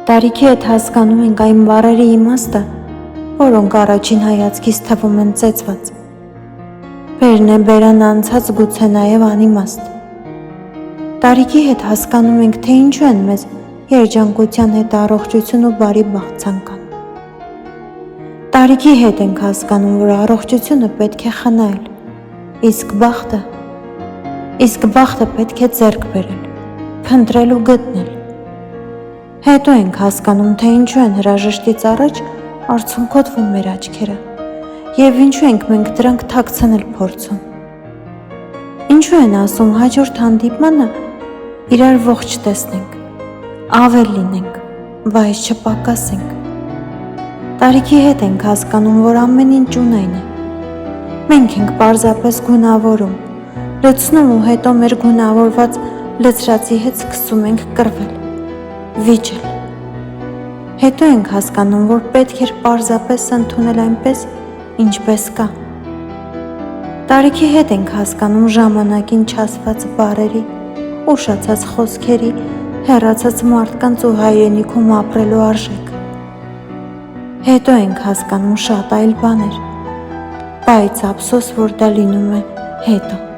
Տարիքի հետ հասկանում ենք այն բառերի իմաստը, որոնք առաջին հայացքից թվում են ծեծված։ Բերն է բերան անցած գուցե նաև անիմաստ։ Տարիքի հետ հասկանում ենք, թե ինչու են մեզ երջանկության հետ առողջություն ու բարի բախտ ցանկանում։ Տարիքի հետ ենք հասկանում, որ առողջությունը պետք է խնայել, իսկ բախտը պետք է ձեռք բերել, փնտրել ու գտնել։ Հետո ենք հասկանում, թե ինչու են հրաժեշտից առաջ արցունքոտվում մեր աչքերը և ինչու ենք մենք դրանք թաքցնել փորձում։ Ինչու են ասում հաջորդ հանդիպմանը իրար ողջ տեսնենք, ավել լինենք, բայց չպակասենք։ Տարիքի հետ ենք հասկանում, որ ամեն ինչ ունայն է։ Մենք ենք պարզապես գունավորում, լցնում ու հետո մեր գունավորված լցրածի հետ սկսում ենք կռվել, վիճել։ Հետո ենք հասկանում, որ պետք էր պարզապես ընդունել այնպես, ինչպես կա։ Տարիքի հետ ենք հասկանում ժամանակին չասված բառերի, ուշացած խոսքերի, հեռացած մարդկանց ու հայրենիքում ապրելու արժեքը։ Հետո ենք հասկանում շատ այլ բաներ, բայց ափսոս, որ դա լինում է հետո։